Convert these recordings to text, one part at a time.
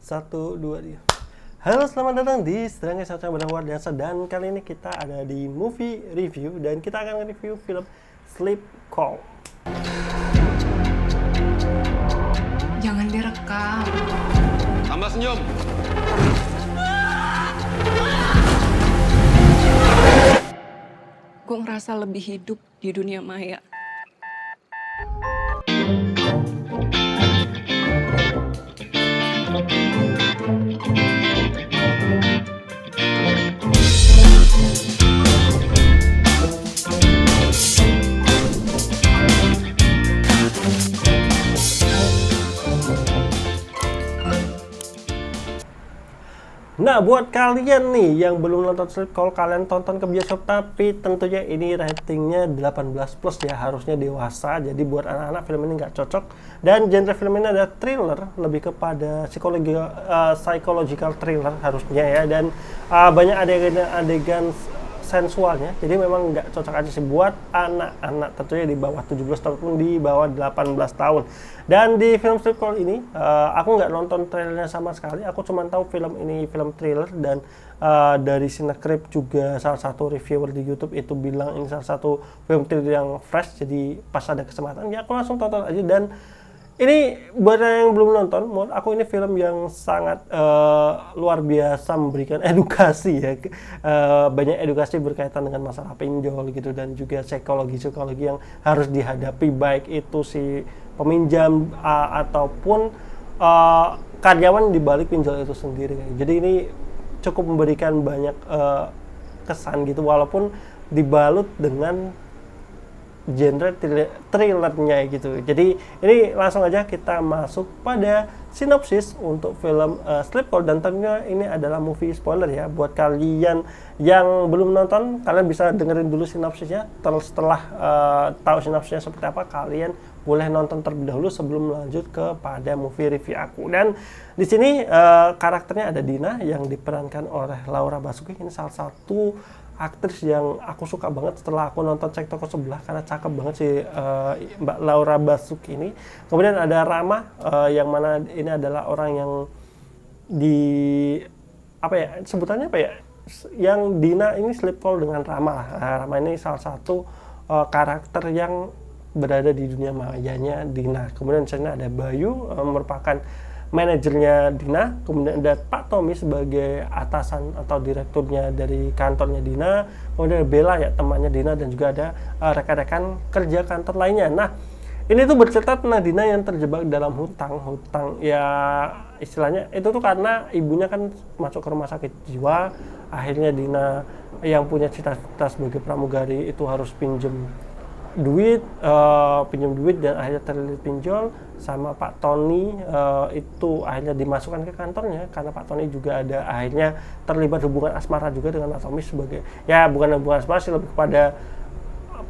Satu, dua, tiga. Halo, selamat datang di Serangga Satu yang luar biasa. Dan kali ini kita ada di movie review dan kita akan review film Sleep Call. Jangan direkam. Tambah senyum. Gue ngerasa lebih hidup di dunia maya. Nah, buat kalian nih yang belum nonton Sleep Call, kalian tonton ke bioskop, tapi tentunya ini ratingnya 18 plus ya, harusnya dewasa. Jadi buat anak-anak film ini nggak cocok. Dan genre film ini ada thriller, lebih kepada psychological thriller harusnya ya. Dan banyak adegan sensualnya, jadi memang nggak cocok aja sih buat anak-anak, tentunya di bawah 17 tahun pun di bawah 18 tahun. Dan di film Sleep Call ini aku nggak nonton trailernya sama sekali, aku cuma tahu film ini film thriller. Dan dari Cinecrip juga salah satu reviewer di YouTube itu bilang ini salah satu film thriller yang fresh, jadi pas ada kesempatan ya aku langsung tonton aja. Dan ini buat yang belum nonton, menurut aku ini film yang sangat luar biasa, memberikan edukasi ya, banyak edukasi berkaitan dengan masalah pinjol gitu, dan juga psikologi yang harus dihadapi, baik itu si peminjam ataupun karyawan di balik pinjol itu sendiri. Jadi ini cukup memberikan banyak kesan gitu, walaupun dibalut dengan genre thrillernya gitu. Jadi ini langsung aja kita masuk pada sinopsis untuk film Sleep Call. Dan tentunya ini adalah movie spoiler ya. Buat kalian yang belum nonton, kalian bisa dengerin dulu sinopsisnya. Setelah tahu sinopsisnya seperti apa, kalian boleh nonton terlebih dahulu sebelum lanjut kepada movie review aku. Dan di sini karakternya ada Dina yang diperankan oleh Laura Basuki. Ini salah satu aktris yang aku suka banget setelah aku nonton Cek Toko Sebelah, karena cakep banget si Mbak Laura Basuki ini. Kemudian ada Rama yang mana ini adalah orang yang di sebutannya yang Dina ini sleep call dengan Rama. Rama ini salah satu karakter yang berada di dunia mayanya Dina. Kemudian di sana ada Bayu merupakan manajernya Dina, kemudian ada Pak Tommy sebagai atasan atau direkturnya dari kantornya Dina, kemudian ada Bella ya temannya Dina, dan juga ada rekan-rekan kerja kantor lainnya. Nah, ini tuh bercerita tentang Dina yang terjebak dalam hutang ya, istilahnya itu tuh karena ibunya kan masuk ke rumah sakit jiwa. Akhirnya Dina yang punya cita-cita sebagai pramugari itu harus pinjam duit dan akhirnya terlilit pinjol sama Pak Tony. Itu akhirnya dimasukkan ke kantornya karena Pak Tony juga ada akhirnya terlibat hubungan asmara juga dengan Pak Tommy sebagai, ya bukan hubungan asmara sih, lebih kepada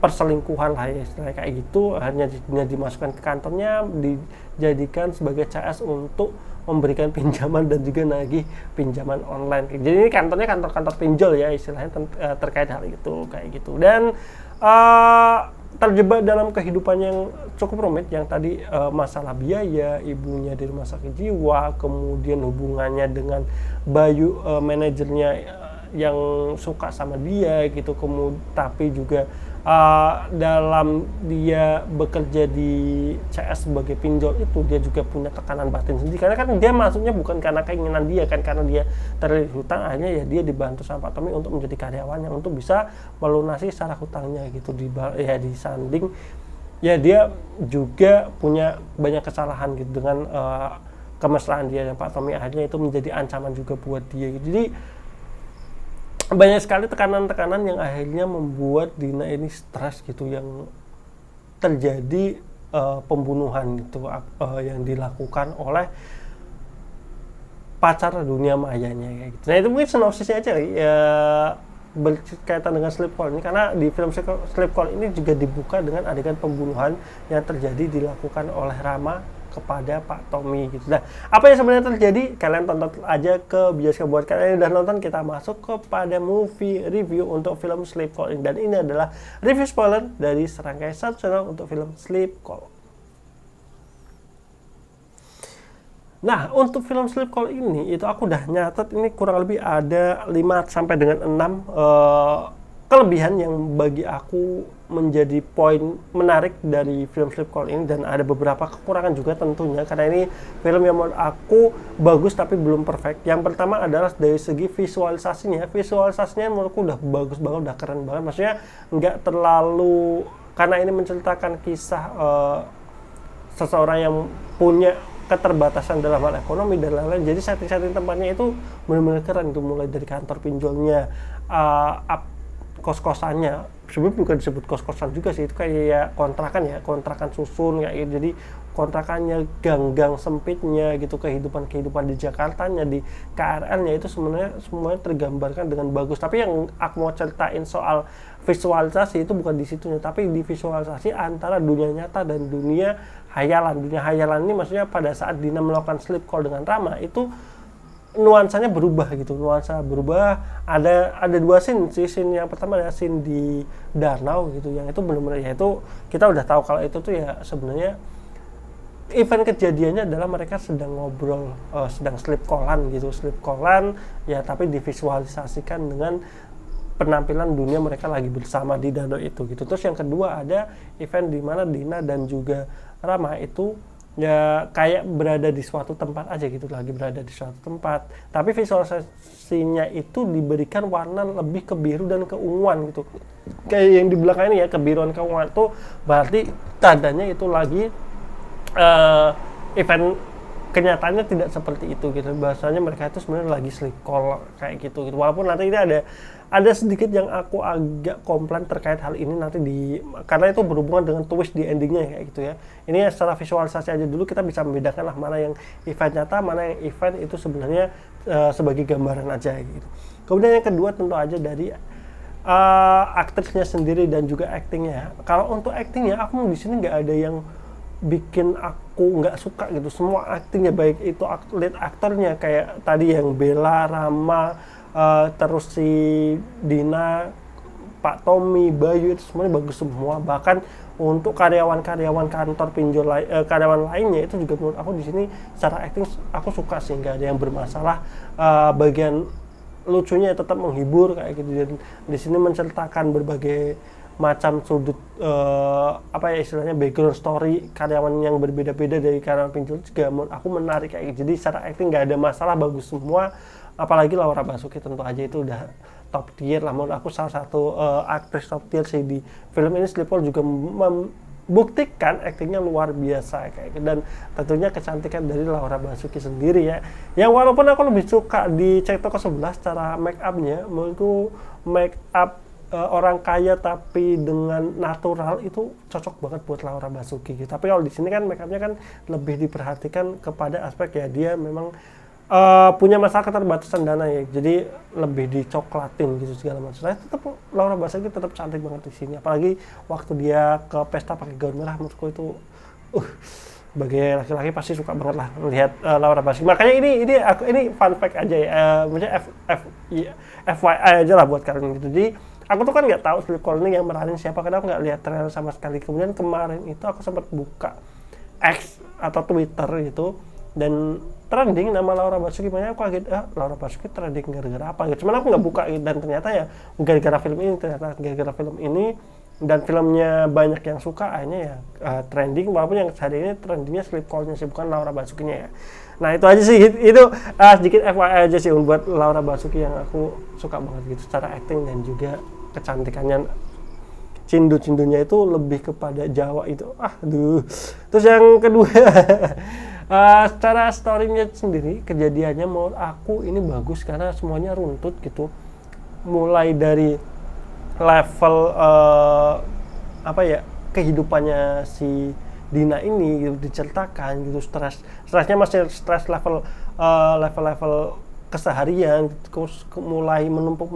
perselingkuhan lah ya, istilahnya kayak gitu. Akhirnya dimasukkan ke kantornya, dijadikan sebagai CS untuk memberikan pinjaman dan juga nagih pinjaman online. Jadi ini kantornya kantor pinjol ya istilahnya, terkait hal itu kayak gitu. Dan terjebak dalam kehidupan yang cukup rumit, yang tadi masalah biaya, ibunya di rumah sakit jiwa, kemudian hubungannya dengan Bayu manajernya yang suka sama dia gitu, tapi juga dalam dia bekerja di CS sebagai pinjol itu dia juga punya tekanan batin sendiri, karena kan dia masuknya bukan karena keinginan dia kan, karena dia terlilit hutang. Akhirnya ya dia dibantu sama Pak Tommy untuk menjadi karyawannya untuk bisa melunasi secara hutangnya gitu. Di sanding ya dia juga punya banyak kesalahan gitu dengan kemesraan dia dan Pak Tommy. Akhirnya itu menjadi ancaman juga buat dia gitu. Jadi banyak sekali tekanan-tekanan yang akhirnya membuat Dina ini stres gitu, yang terjadi pembunuhan gitu yang dilakukan oleh pacar dunia mayanya kayak gitu. Nah, itu mungkin sinopsisnya aja ya, berkaitan dengan Sleep Call ini, karena di film Sleep Call ini juga dibuka dengan adegan pembunuhan yang terjadi dilakukan oleh Rama kepada Pak Tommy gitu. Nah, apa yang sebenarnya terjadi? Kalian tonton aja ke bioskop. Buat kalian yang udah nonton, kita masuk kepada movie review untuk film Sleep Call ini. Dan ini adalah review spoiler dari Serangkai Satu Channel untuk film Sleep Call. Nah, untuk film Sleep Call ini itu aku udah nyatet ini kurang lebih ada 5 sampai dengan 6 kelebihan yang bagi aku menjadi poin menarik dari film Sleep Call ini, dan ada beberapa kekurangan juga tentunya karena ini film yang menurut aku bagus tapi belum perfect. Yang pertama adalah dari segi visualisasinya. Visualisasinya menurutku udah bagus banget, udah keren banget. Maksudnya nggak terlalu, karena ini menceritakan kisah seseorang yang punya keterbatasan dalam hal ekonomi dan lain-lain. Jadi setting-setting tempatnya itu benar-benar keren, itu mulai dari kantor pinjolnya, kos-kosannya. Sebenarnya bukan disebut kos-kosan juga sih, itu kayak kontrakan ya, kontrakan susun kayak gitu. Jadi kontrakannya, gang-gang sempitnya gitu, kehidupan di Jakartanya, di KRL-nya itu semuanya tergambarkan dengan bagus. Tapi yang aku mau ceritain soal visualisasi itu bukan di situnya, tapi di visualisasi antara dunia nyata dan dunia hayalan. Dunia hayalan ini maksudnya pada saat Dina melakukan sleep call dengan Rama itu nuansanya berubah gitu, nuansa berubah. Ada 2 scene. Scene yang pertama adalah scene di danau gitu, yang itu benar-benar ya itu kita udah tahu kalau itu tuh ya sebenarnya event kejadiannya adalah mereka sedang ngobrol, sedang sleep callan gitu, sleep callan ya, tapi divisualisasikan dengan penampilan dunia mereka lagi bersama di danau itu gitu. Terus yang kedua ada event di mana Dina dan juga Rama itu ya kayak berada di suatu tempat aja gitu, lagi berada di suatu tempat, tapi visualisasinya itu diberikan warna lebih ke biru dan keunguan gitu, kayak yang di belakang ini ya, kebiruan keunguan itu berarti tandanya itu lagi event. Kenyataannya tidak seperti itu gitu, bahasanya mereka itu sebenarnya lagi sleep call kayak gitu. Walaupun nanti ini ada sedikit yang aku agak komplain terkait hal ini nanti karena itu berhubungan dengan twist di endingnya kayak gitu ya. Ini secara visualisasi aja dulu kita bisa membedakan lah mana yang event nyata, mana yang event itu sebenarnya sebagai gambaran aja gitu. Kemudian yang kedua tentu aja dari aktrisnya sendiri dan juga aktingnya. Kalau untuk aktingnya aku di sini nggak ada yang bikin aku nggak suka gitu. Semua aktingnya, baik itu lead aktornya kayak tadi yang Bella, Rama, terus si Dina, Pak Tommy, Bayu, itu semuanya bagus semua. Bahkan untuk karyawan-karyawan kantor pinjol karyawan lainnya itu juga menurut aku di sini secara akting aku suka sih, nggak ada yang bermasalah. Bagian lucunya tetap menghibur kayak gitu, dan di sini menceritakan berbagai macam sudut istilahnya background story karyawan yang berbeda-beda dari karyawan pinjol juga menurut aku menarik kayak gitu. Jadi secara acting nggak ada masalah, bagus semua. Apalagi Laura Basuki tentu aja itu udah top tier lah, menurut aku salah satu aktris top tier sih di film ini. Sleep Call juga membuktikan aktingnya luar biasa kayak gitu, dan tentunya kecantikan dari Laura Basuki sendiri ya, yang walaupun aku lebih suka di Cek Toko 11 cara make up-nya, menurutku make up orang kaya tapi dengan natural itu cocok banget buat Laura Basuki gitu. Tapi kalau di sini kan make up-nya kan lebih diperhatikan kepada aspek ya dia memang punya masalah keterbatasan dana ya, jadi lebih dicoklatin gitu segala macam. Saya tetap Laura Basuki tetap cantik banget di sini, apalagi waktu dia ke pesta pakai gaun merah, menurutku itu sebagai laki-laki pasti suka banget lah melihat Laura Basuki. Makanya ini fun fact aja ya, maksudnya FYI aja lah buat kalian gitu. Jadi aku tuh kan nggak tahu Sleep Call ini yang meranin siapa, karena aku nggak lihat trailer sama sekali. Kemudian kemarin itu aku sempat buka X atau Twitter gitu, dan trending nama Laura Basuki. Makanya aku kaget, Laura Basuki trending gara-gara apa gitu. Cuman aku nggak buka, dan ternyata ya gara-gara film ini, dan filmnya banyak yang suka, akhirnya ya trending. Walaupun yang hari ini trendingnya Sleep Call-nya sih, bukan Laura Basukinya ya. Nah itu aja sih, itu sedikit FYI aja sih buat Laura Basuki yang aku suka banget gitu secara acting dan juga kecantikannya. Cindu-cindunya itu lebih kepada Jawa itu, Terus yang kedua secara story-nya sendiri, kejadiannya menurut aku ini bagus karena semuanya runtut gitu. Mulai dari level kehidupannya si Dina ini gitu diceritakan gitu, stresnya masih stres level keseharian gitu, mulai menumpuk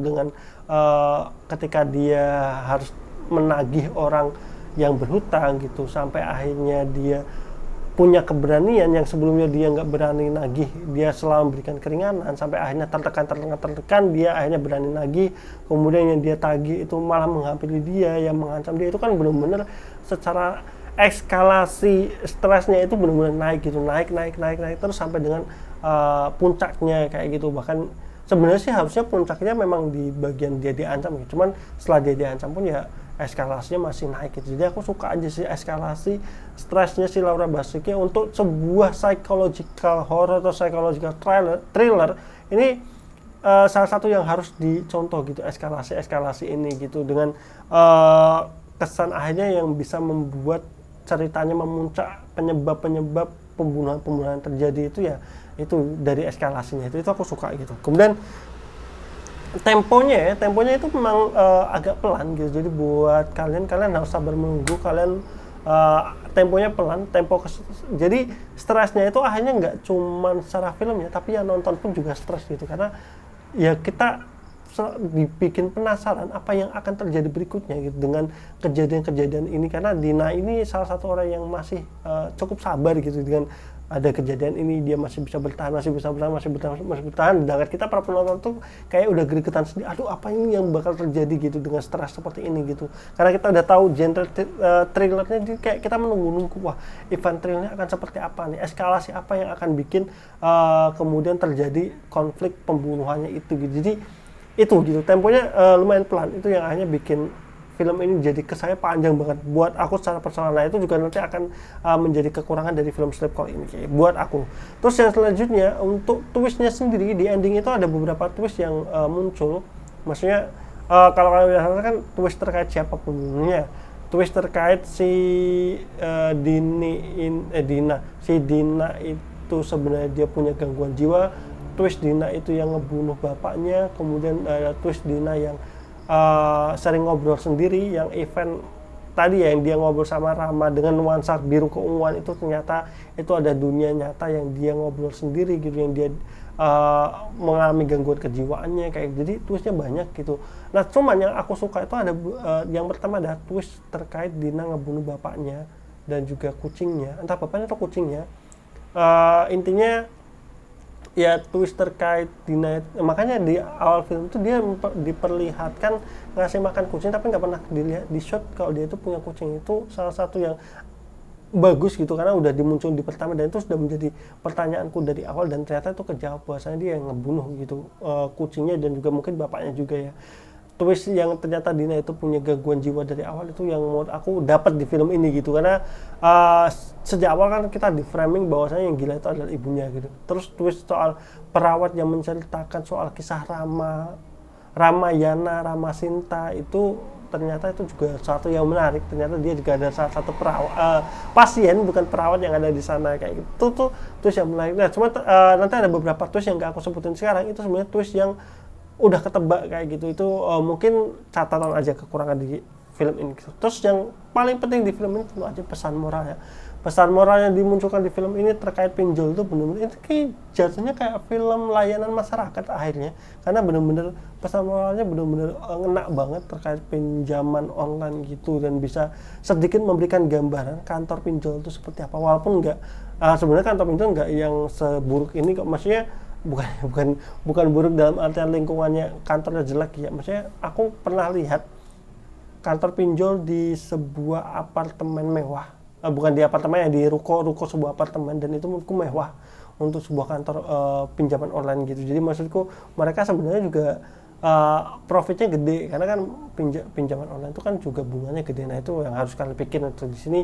dengan ketika dia harus menagih orang yang berhutang gitu, sampai akhirnya dia punya keberanian yang sebelumnya dia nggak berani nagih, dia selalu memberikan keringanan, sampai akhirnya tertekan dia akhirnya berani nagih. Kemudian yang dia tagih itu malah menghampiri dia, yang mengancam dia, itu kan benar-benar secara eskalasi stresnya itu benar-benar naik gitu, naik terus sampai dengan puncaknya kayak gitu. Bahkan sebenarnya sih harusnya puncaknya memang di bagian dia diancam gitu. Cuman setelah dia diancam pun ya eskalasinya masih naik gitu. Jadi aku suka aja sih eskalasi stresnya si Laura Basuki untuk sebuah psychological horror atau psychological thriller ini salah satu yang harus dicontoh gitu, eskalasi ini gitu, dengan kesan akhirnya yang bisa membuat ceritanya memuncak, penyebab pembunuhan terjadi itu ya itu dari eskalasinya itu aku suka gitu. Kemudian temponya itu memang agak pelan gitu, jadi buat kalian harus sabar menunggu, temponya pelan, jadi stresnya itu akhirnya nggak cuman secara filmnya, tapi yang nonton pun juga stres gitu, karena ya kita dibikin penasaran apa yang akan terjadi berikutnya gitu dengan kejadian-kejadian ini, karena Dina ini salah satu orang yang masih cukup sabar gitu dengan ada kejadian ini, dia masih bisa bertahan, sedangkan kita para penonton tuh kayak udah gregetan sendiri, aduh apa ini yang bakal terjadi gitu dengan stres seperti ini gitu, karena kita udah tahu genre thrillernya, jadi kayak kita menunggu wah event thrillernya akan seperti apa nih, eskalasi apa yang akan bikin kemudian terjadi konflik pembunuhannya itu gitu. Jadi itu gitu, temponya lumayan pelan, itu yang akhirnya bikin film ini jadi kesannya panjang banget buat aku secara personal. Nah itu juga nanti akan menjadi kekurangan dari film Sleep Call ini buat aku. Terus yang selanjutnya untuk twistnya sendiri, di ending itu ada beberapa twist yang muncul, maksudnya kalau kalian biasanya kan twist terkait siapa pembunuhnya, twist terkait si Dina itu sebenarnya dia punya gangguan jiwa, twist Dina itu yang ngebunuh bapaknya, kemudian ada twist Dina yang sering ngobrol sendiri, yang event tadi ya yang dia ngobrol sama Rama dengan nuansa biru keunguan itu ternyata itu ada dunia nyata yang dia ngobrol sendiri gitu, yang dia mengalami gangguan kejiwaannya kayak, jadi twistnya banyak gitu. Nah cuman yang aku suka itu ada yang pertama ada twist terkait Dina ngebunuh bapaknya dan juga kucingnya, entah bapaknya atau kucingnya, intinya ya twist terkait Dina, makanya di awal film itu dia diperlihatkan ngasih makan kucing tapi nggak pernah dilihat di shot kalau dia itu punya kucing. Itu salah satu yang bagus gitu, karena udah dimuncul di pertama dan itu sudah menjadi pertanyaanku dari awal, dan ternyata itu kejawab bahwasanya dia yang ngebunuh gitu kucingnya dan juga mungkin bapaknya juga ya. Twist yang ternyata Dina itu punya gangguan jiwa dari awal itu yang menurut aku dapat di film ini gitu, karena sejak awal kan kita di framing bahwasanya yang gila itu adalah ibunya gitu. Terus twist soal perawat yang menceritakan soal kisah Ramayana, Rama Sinta itu ternyata itu juga satu yang menarik, ternyata dia juga ada salah satu pasien bukan perawat yang ada di sana kayak gitu. Tuh twist yang menarik. Nah cuma nanti ada beberapa twist yang gak aku sebutin sekarang, itu sebenarnya twist yang udah ketebak kayak gitu. Itu mungkin catatan aja kekurangan di film ini. Terus yang paling penting di film ini tentu aja pesan moral ya. Pesan moral yang dimunculkan di film ini terkait pinjol itu benar-benar itu kayak jatuhnya kayak film layanan masyarakat akhirnya, karena benar-benar pesan moralnya benar-benar ngena banget terkait pinjaman online gitu, dan bisa sedikit memberikan gambaran kantor pinjol itu seperti apa, walaupun enggak sebenarnya kantor pinjol enggak yang seburuk ini kok, maksudnya bukan buruk dalam artian lingkungannya kantornya jelek ya, maksudnya aku pernah lihat kantor pinjol di sebuah apartemen mewah, bukan di apartemen ya, di ruko sebuah apartemen, dan itu menurutku mewah untuk sebuah kantor pinjaman online gitu. Jadi maksudku mereka sebenarnya juga profitnya gede, karena kan pinjaman online itu kan juga bunganya gede. Nah itu yang harus kalian pikir untuk di sini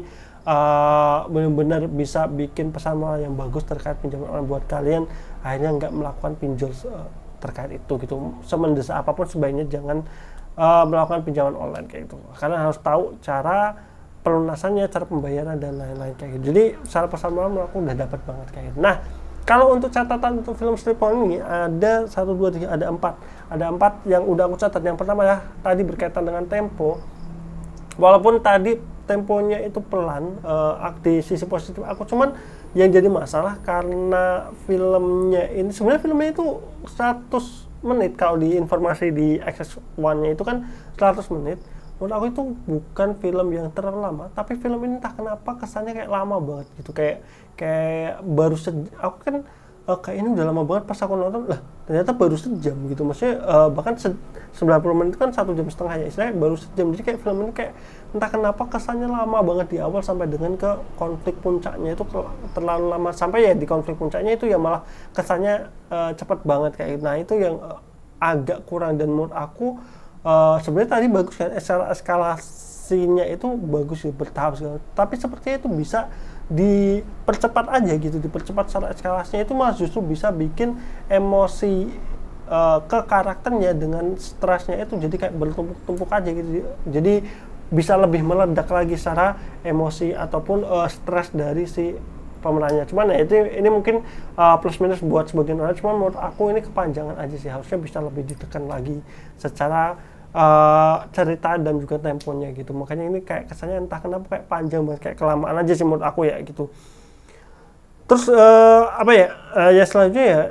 benar-benar bisa bikin pesan moral yang bagus terkait pinjaman online buat kalian akhirnya nggak melakukan pinjol terkait itu gitu. Semendesak apapun sebaiknya jangan melakukan pinjaman online kayak gitu, karena harus tahu cara pelunasannya, cara pembayaran dan lain-lain kayak gitu. Jadi secara pesan moral aku udah dapat banget kayak gitu. Nah kalau untuk catatan untuk film Sleep Call ini ada 1, 2, 3, ada 4 yang udah aku catat. Yang pertama ya tadi berkaitan dengan tempo, walaupun tadi temponya itu pelan, di sisi positif aku, cuman yang jadi masalah karena filmnya ini sebenarnya filmnya itu 100 menit, kalau di informasi di XS1-nya itu kan 100 menit. Menurut aku itu bukan film yang terlalu lama, tapi film ini entah kenapa kesannya kayak lama banget gitu, kayak baru aku kan kayak ini udah lama banget. Pas aku nonton, lah ternyata baru sejam gitu. Maksudnya bahkan 90 menit kan 1,5 jam ya, istilahnya baru sejam. Jadi kayak film ini kayak entah kenapa kesannya lama banget di awal sampai dengan ke konflik puncaknya itu terlalu lama. Sampai ya di konflik puncaknya itu ya malah kesannya cepat banget kayak. Nah itu yang agak kurang, dan menurut aku sebenarnya tadi bagus kan, eskalasinya itu bagus ya, bertahap segala. Tapi sepertinya itu bisa dipercepat aja gitu, dipercepat secara eskalasinya itu malah justru bisa bikin emosi ke karakternya dengan stresnya itu jadi kayak bertumpuk-tumpuk aja gitu. Jadi bisa lebih meledak lagi secara emosi ataupun stres dari si pemerannya. Cuman ya ini mungkin plus minus buat sebagian orang, cuman menurut aku ini kepanjangan aja sih, harusnya bisa lebih ditekan lagi secara cerita dan juga temponya gitu. Makanya ini kayak kesannya entah kenapa kayak panjang banget, kayak kelamaan aja sih menurut aku ya gitu. Terus ya selanjutnya ya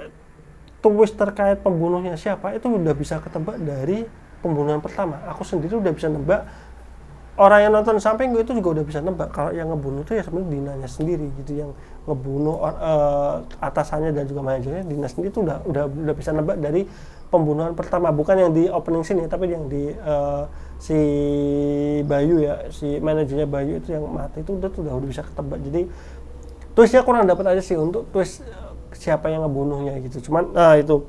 twist terkait pembunuhnya siapa itu udah bisa ketebak dari pembunuhan pertama. Aku sendiri udah bisa nebak, orang yang nonton samping gue itu juga udah bisa nebak kalau yang ngebunuh itu ya sebenarnya Dinanya sendiri gitu, yang ngebunuh atasannya dan juga manajernya. Dina sendiri itu udah bisa nebak dari pembunuhan pertama, bukan yang di opening scene ya, tapi yang di si Bayu ya, si manajernya Bayu itu yang mati itu udah bisa ketebak. Jadi twistnya kurang dapat aja sih untuk twist siapa yang ngebunuhnya gitu. Cuman itu.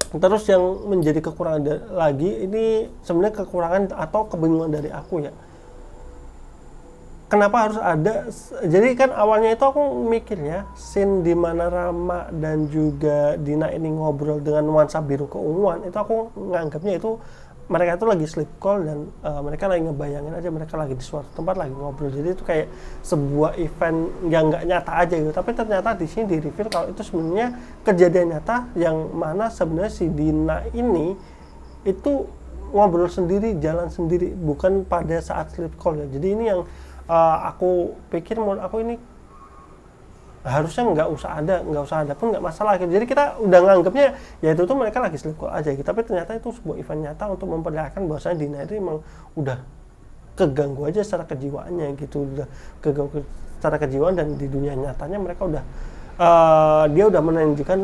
Terus yang menjadi kekurangan lagi ini sebenarnya kekurangan atau kebingungan dari aku ya. Kenapa harus ada? Jadi kan awalnya itu aku mikirnya scene di mana Rama dan juga Dina ini ngobrol dengan nuansa biru keunguan, itu aku nganggapnya itu mereka itu lagi sleep call dan mereka lagi ngebayangin aja mereka lagi di suatu tempat lagi ngobrol. Jadi itu kayak sebuah event yang nggak nyata aja gitu. Tapi ternyata di sini di reveal kalau itu sebenarnya kejadian nyata yang mana sebenarnya si Dina ini itu ngobrol sendiri, jalan sendiri, bukan pada saat sleep call ya. Jadi ini yang aku pikir, menurut aku ini harusnya nggak usah ada pun nggak masalah gitu. Jadi kita udah nganggapnya ya itu tuh mereka lagi sleep call aja gitu, tapi ternyata itu sebuah event nyata untuk memperlihatkan bahwasanya Dina itu emang udah keganggu aja secara kejiwaannya gitu, udah keganggu secara kejiwaan, dan di dunia nyatanya mereka udah dia udah menunjukkan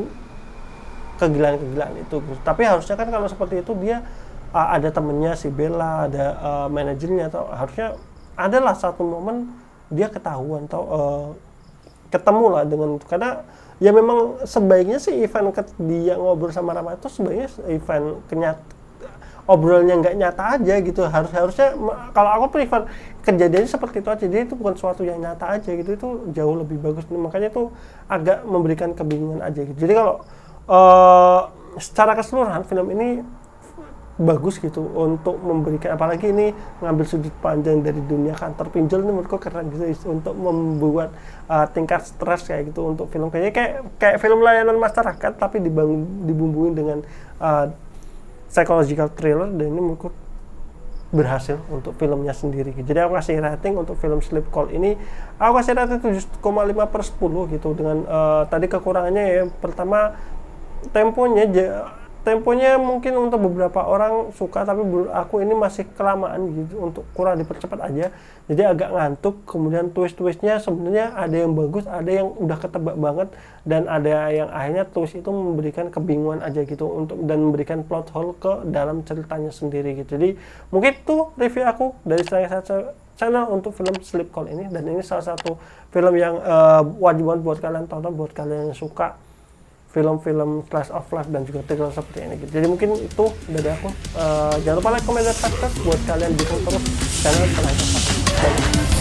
kegilaan-kegilaan itu gitu. Tapi harusnya kan kalau seperti itu dia ada temennya si Bella, ada manajernya, atau harusnya adalah satu momen dia ketahuan atau ketemu lah dengan, karena ya memang sebaiknya sih event dia ngobrol sama Rama itu sebaiknya event obrolnya nggak nyata aja gitu. Harusnya kalau aku prefer kejadiannya seperti itu aja, jadi itu bukan sesuatu yang nyata aja gitu, itu jauh lebih bagus. Makanya itu agak memberikan kebingungan aja gitu. Jadi kalau secara keseluruhan film ini bagus gitu untuk memberikan, apalagi ini ngambil sudut pandang dari dunia kantor pinjol, ini menurutku keren gitu untuk membuat tingkat stres kayak gitu untuk film kayak film layanan masyarakat tapi dibumbuin dengan psychological thriller, dan ini menurutku berhasil untuk filmnya sendiri gitu. Jadi aku kasih rating untuk film Sleep Call ini, aku kasih rating 7,5/10 gitu, dengan tadi kekurangannya ya, pertama temponya mungkin untuk beberapa orang suka, tapi menurut aku ini masih kelamaan gitu, untuk kurang dipercepat aja, jadi agak ngantuk. Kemudian twist-twistnya sebenarnya ada yang bagus, ada yang udah ketebak banget, dan ada yang akhirnya twist itu memberikan kebingungan aja gitu dan memberikan plot hole ke dalam ceritanya sendiri gitu. Jadi mungkin itu review aku dari channel untuk film Sleep Call ini, dan ini salah satu film yang wajib banget buat kalian tonton, buat kalian yang suka film-film slice of life dan juga thriller seperti ini gitu. Jadi mungkin itu dari aku. Jangan lupa like, comment, dan subscribe buat kalian dukung terus channel Slice of Life.